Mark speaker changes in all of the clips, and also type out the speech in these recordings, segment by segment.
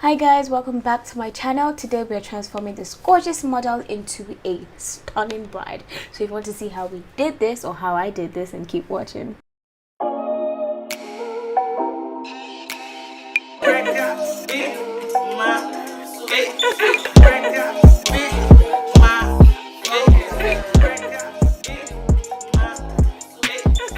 Speaker 1: Hi guys, welcome back to my channel. Today we are transforming this gorgeous model into a stunning bride. So if you want to see how we did this or how I did this, and keep watching.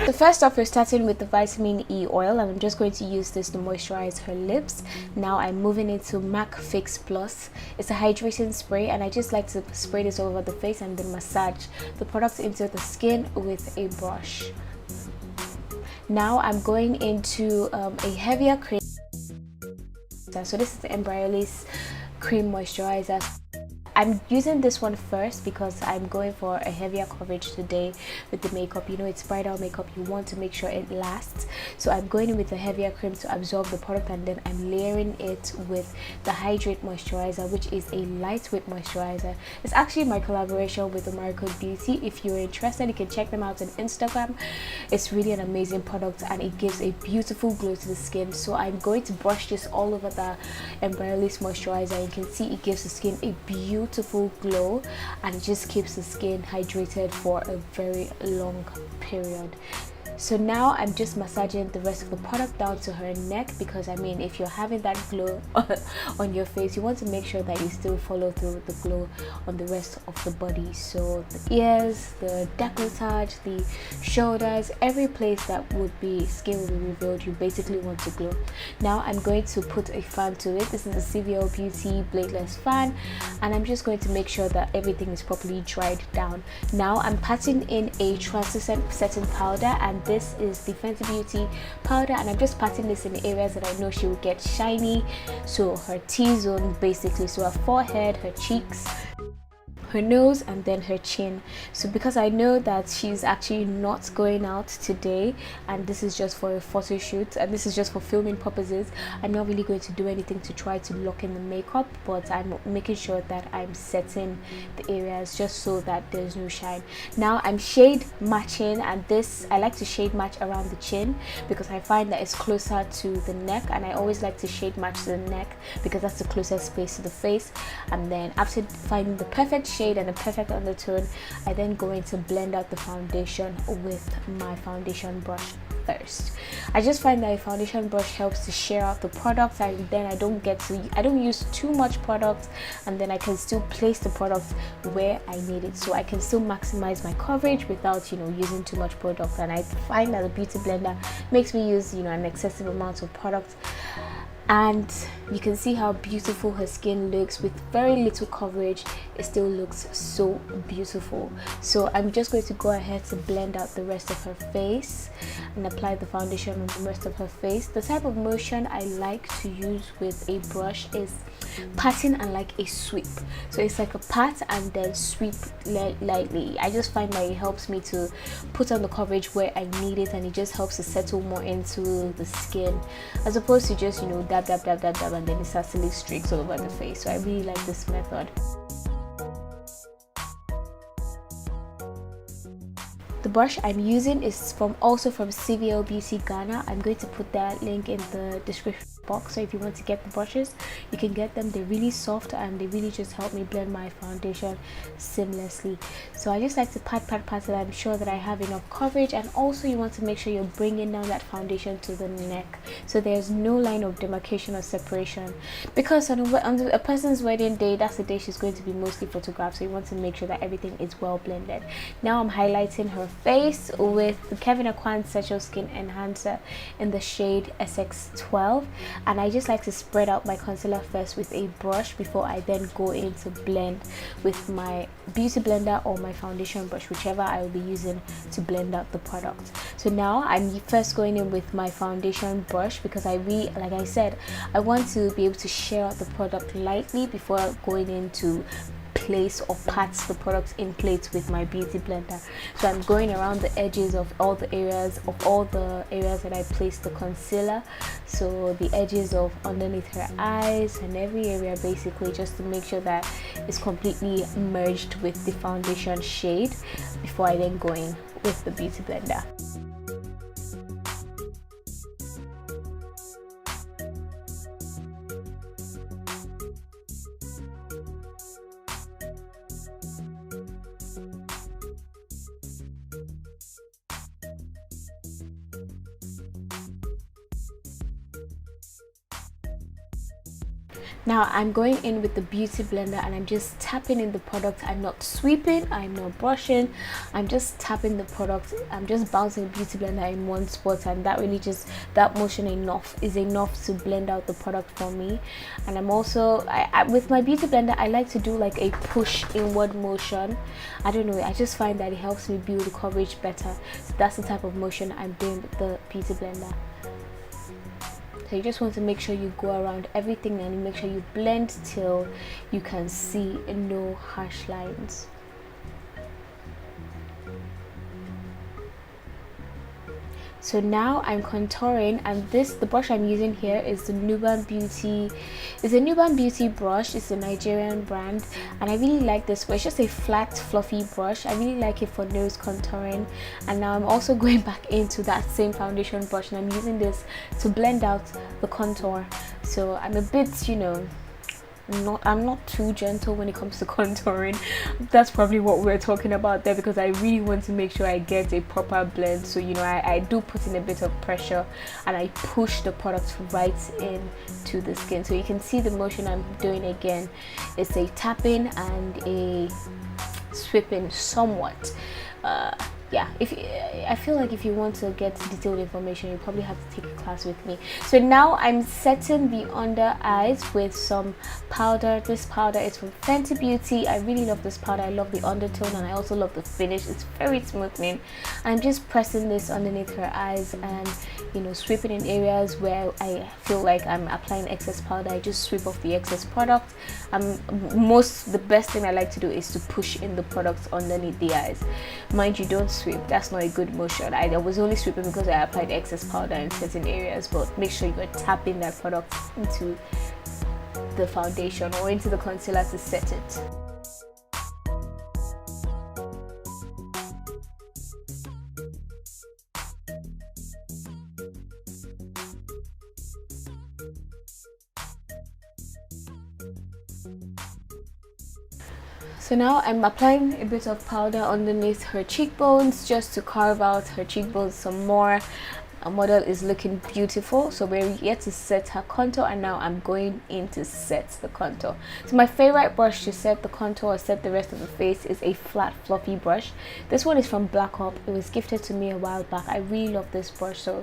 Speaker 1: So first off, we're starting with the vitamin E oil, and I'm just going to use this to moisturize her lips. Now I'm moving into MAC Fix Plus. It's a hydrating spray, and I just like to spray this over the face and then massage the product into the skin with a brush. Now I'm going into a heavier cream. So this is the Embryolisse cream moisturizer. I'm using this one first because I'm going for a heavier coverage today with the makeup. You know, it's bridal makeup, you want to make sure it lasts. So I'm going in with a heavier cream to absorb the product, and then I'm layering it with the Hydrate moisturizer, which is a lightweight moisturizer. It's actually my collaboration with Breghabeauty. If you're interested, you can check them out on Instagram. It's really an amazing product and it gives a beautiful glow to the skin. So I'm going to brush this all over the Embryolisse moisturizer. You can see it gives the skin a beautiful glow, and it just keeps the skin hydrated for a very long period. So now I'm just massaging the rest of the product down to her neck, because I mean, if you're having that glow on your face, you want to make sure that you still follow through with the glow on the rest of the body. So the ears, the décolletage, the shoulders, every place that would be skin will be revealed, you basically want to glow. Now I'm going to put a fan to it. This is the CVL Beauty bladeless fan, and I'm just going to make sure that everything is properly dried down. Now I'm patting in a translucent setting powder, and this is the Fenty Beauty powder, and I'm just patting this in the areas that I know she will get shiny. So her T-zone basically, so her forehead, her cheeks, her nose, and then her chin. So because I know that she's actually not going out today, and this is just for a photo shoot, and this is just for filming purposes, I'm not really going to do anything to try to lock in the makeup, but I'm making sure that I'm setting the areas just so that there's no shine. Now I'm shade matching, and this I like to shade match around the chin because I find that it's closer to the neck, and I always like to shade match the neck because that's the closest place to the face. And then after finding the perfect shade and a perfect undertone, I then go in to blend out the foundation with my foundation brush first. I just find that a foundation brush helps to share out the product, and then I don't use too much product, and then I can still place the product where I need it, so I can still maximize my coverage without, you know, using too much product. And I find that the beauty blender makes me use, you know, an excessive amount of product. And you can see how beautiful her skin looks with very little coverage. It still looks so beautiful. So I'm just going to go ahead to blend out the rest of her face and apply the foundation on the rest of her face. The type of motion I like to use with a brush is patting and like a sweep. So it's like a pat and then sweep lightly. I just find that it helps me to put on the coverage where I need it, and it just helps to settle more into the skin, as opposed to just, you know, dab dab dab dab dab and then it starts to leave streaks all over the face. So I really like this method. The brush I'm using is also from CVL Beauty Ghana. I'm going to put that link in the description box, so if you want to get the brushes, you can get them. They're really soft and they really just help me blend my foundation seamlessly. So I just like to pat and I'm sure that I have enough coverage. And also you want to make sure you're bringing down that foundation to the neck, so there's no line of demarcation or separation, because on a person's wedding day, that's the day she's going to be mostly photographed, so you want to make sure that everything is well blended. Now I'm highlighting her face with the Kevyn Aucoin Sensual Skin Enhancer in the shade SX12, and I just like to spread out my concealer first with a brush before I then go in to blend with my beauty blender or my foundation brush, whichever I will be using to blend out the product. So now I'm first going in with my foundation brush because like I said, I want to be able to share out the product lightly before going into place or pat the product in place with my beauty blender. So I'm going around the edges of all the areas that I placed the concealer, so the edges of underneath her eyes and every area basically, just to make sure that it's completely merged with the foundation shade before I then go in with the beauty blender. Now I'm going in with the beauty blender and I'm just tapping in the product. I'm not sweeping, I'm not brushing, I'm just tapping the product. I'm just bouncing the beauty blender in one spot, and that really just, that motion is enough to blend out the product for me. And I'm also, with my beauty blender, I like to do like a push inward motion. I don't know, I just find that it helps me build the coverage better. So that's the type of motion I'm doing with the beauty blender. So you just want to make sure you go around everything and you make sure you blend till you can see no harsh lines. So now I'm contouring, and the brush I'm using here is the Nuban Beauty. It's a Nuban Beauty brush. It's a Nigerian brand, and I really like this brush. It's just a flat, fluffy brush. I really like it for nose contouring. And now I'm also going back into that same foundation brush, and I'm using this to blend out the contour. So I'm a bit, you know, I'm not too gentle when it comes to contouring. That's probably what we're talking about there, because I really want to make sure I get a proper blend. So, you know, I do put in a bit of pressure and I push the product right in to the skin. So you can see the motion I'm doing again. It's a tapping and a sweeping somewhat. Yeah, I feel like if you want to get detailed information, you probably have to take a class with me. So now I'm setting the under eyes with some powder. This powder is from Fenty Beauty. I really love this powder. I love the undertone and I also love the finish. It's very smoothing. I'm just pressing this underneath her eyes and, you know, sweeping in areas where I feel like I'm applying excess powder. I just sweep off the excess product. The best thing I like to do is to push in the product underneath the eyes. Mind you, don't sweep. That's not a good motion. I was only sweeping because I applied excess powder in certain areas, but make sure you're tapping that product into the foundation or into the concealer to set it. So now I'm applying a bit of powder underneath her cheekbones just to carve out her cheekbones some more. Our model is looking beautiful, so we're yet to set her contour, and now I'm going in to set the contour. So my favorite brush to set the contour or set the rest of the face is a flat fluffy brush. This one is from Black Up. It was gifted to me a while back. I really love this brush, so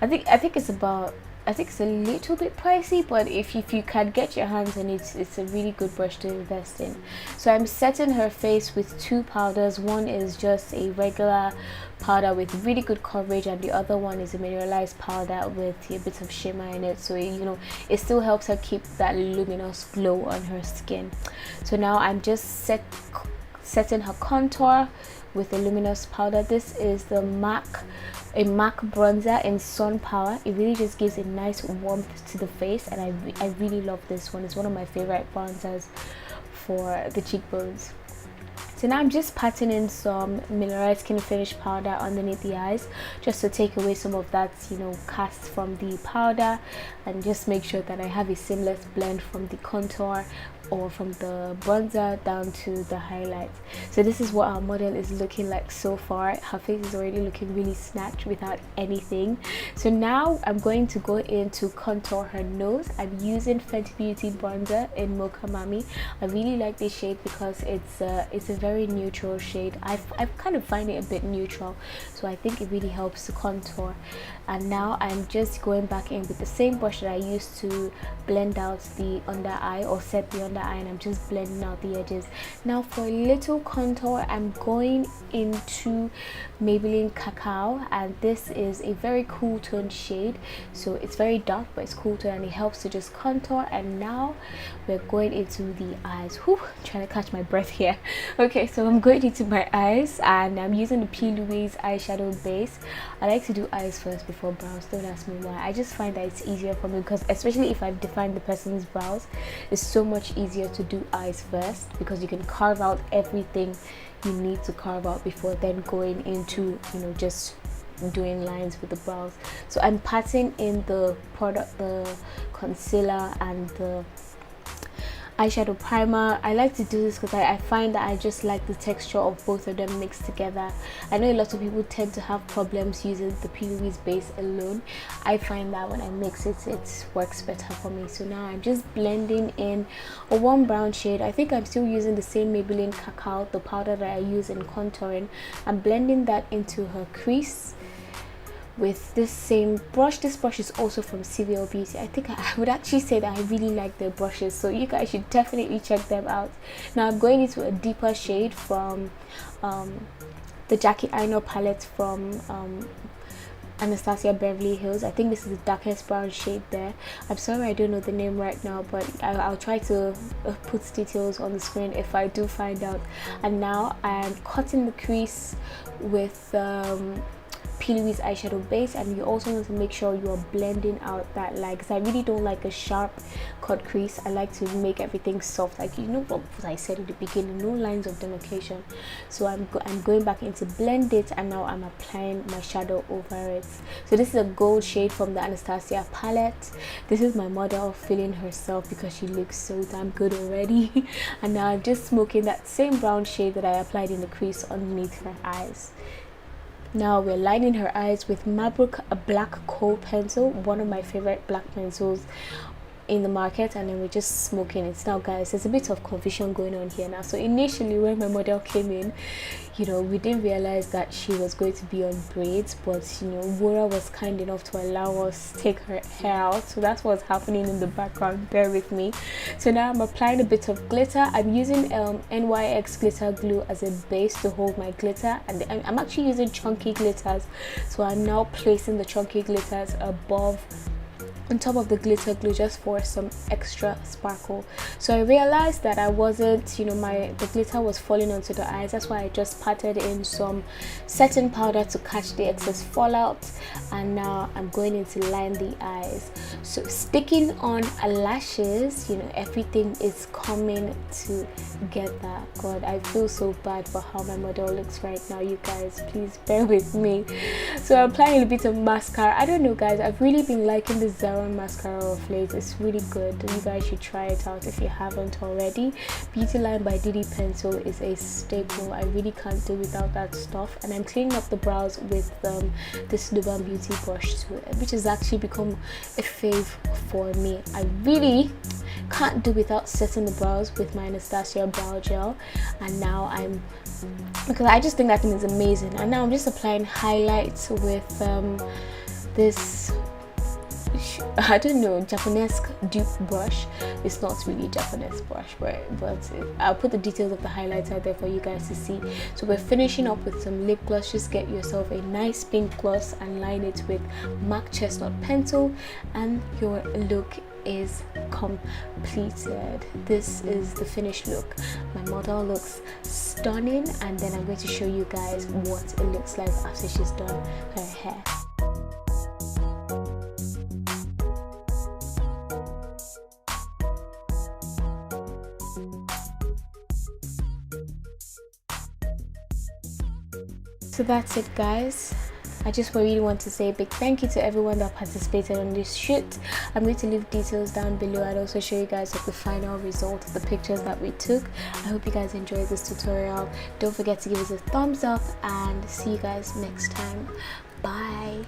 Speaker 1: I think it's a little bit pricey, but if you can get your hands on it, it's a really good brush to invest in. So I'm setting her face with two powders. One is just a regular powder with really good coverage, and the other one is a mineralized powder with a bit of shimmer in it, so you know it still helps her keep that luminous glow on her skin. So now I'm just setting her contour with a luminous powder. This is the MAC bronzer in Sun Power. It really just gives a nice warmth to the face, and I really love this one. It's one of my favorite bronzers for the cheekbones. So now I'm just patting in some mineralized skin finish powder underneath the eyes, just to take away some of that, you know, cast from the powder, and just make sure that I have a seamless blend from the contour or from the bronzer down to the highlights. So this is what our model is looking like so far. Her face is already looking really snatched without anything. So now I'm going to go in to contour her nose. I'm using Fenty Beauty bronzer in Mocha Mami. I really like this shade because it's a very neutral shade. I kind of find it a bit neutral, so I think it really helps to contour. And now I'm just going back in with the same brush that I used to blend out the under eye or set the under eye, and I'm just blending out the edges. Now for a little contour, I'm going into Maybelline Cacao, and this is a very cool tone shade. So it's very dark, but it's cool tone and it helps to just contour. And now we're going into the eyes. Whew, I'm trying to catch my breath here. Okay, so I'm going into my eyes and I'm using the P. Louise eyeshadow base. I like to do eyes first before brows. Don't ask me why. I just find that it's easier for me, because especially if I've defined the person's brows, it's so much easier to do eyes first, because you can carve out everything you need to carve out before then going into, you know, just doing lines with the brows. So I'm patting in the product, the concealer and eyeshadow primer. I like to do this because I find that I just like the texture of both of them mixed together. I know a lot of people tend to have problems using the P. Louise base alone. I find that when I mix it, it works better for me. So now I'm just blending in a warm brown shade. I think I'm still using the same Maybelline Cacao, the powder that I use in contouring. I'm blending that into her crease with this same brush. This brush is also from CVL Beauty. I think I would actually say that I really like their brushes, so you guys should definitely check them out. Now I'm going into a deeper shade from the Jackie-Aina palette from Anastasia-Beverly-Hills. I think this is the darkest brown shade there. I'm sorry I don't know the name right now, but I'll try to put details on the screen if I do find out. And now I'm cutting the crease with P. Louise eyeshadow base, and you also want to make sure you are blending out that line, because I really don't like a sharp cut crease. I like to make everything soft, like, you know what I said at the beginning, no lines of demarcation. So I'm going back into blend it, and now I'm applying my shadow over it. So this is a gold shade from the Anastasia palette. This is my model feeling herself because she looks so damn good already. And now I'm just smoking that same brown shade that I applied in the crease underneath her eyes. Now we're lining her eyes with Mabrook, a black kohl pencil, one of my favorite black pencils in the market, and then we're just smoking it. Now guys, there's a bit of confusion going on here now. So initially when my model came in, you know, we didn't realize that she was going to be on braids, but you know, Wura was kind enough to allow us to take her hair out, so that's what's happening in the background. Bear with me. So now I'm applying a bit of glitter. I'm using NYX glitter glue as a base to hold my glitter, and I'm actually using chunky glitters, so I'm now placing the chunky glitters above on top of the glitter glue just for some extra sparkle. So I realized that I wasn't, you know, the glitter was falling onto the eyes. That's why I just patted in some setting powder to catch the excess fallout, and now I'm going in to line the eyes. So sticking on lashes, you know, everything is coming together. God, I feel so bad for how my model looks right now, you guys, please bear with me. So I'm applying a bit of mascara. I don't know guys, I've really been liking this Zara mascara of late. It's really good. You guys should try it out if you haven't already. Beauty Line by Didi Pencil is a staple. I really can't do without that stuff. And I'm cleaning up the brows with this dimma-umeh brush too, which has actually become a fave for me. I really can't do without setting the brows with my Anastasia brow gel, and now because I just think that thing is amazing. And now I'm just applying highlights with this, I don't know, Japanese dupe brush. It's not really a Japanese brush, but I'll put the details of the highlights out there for you guys to see. So we're finishing up with some lip gloss. Just get yourself a nice pink gloss and line it with MAC Chestnut pencil, and your look is completed. This is the finished look. My model looks stunning, and then I'm going to show you guys what it looks like after she's done her hair. So that's it guys. I just really want to say a big thank you to everyone that participated on this shoot. I'm going to leave details down below. I'd also show you guys like the final result of the pictures that we took. I hope you guys enjoyed this tutorial. Don't forget to give us a thumbs up, and see you guys next time. Bye.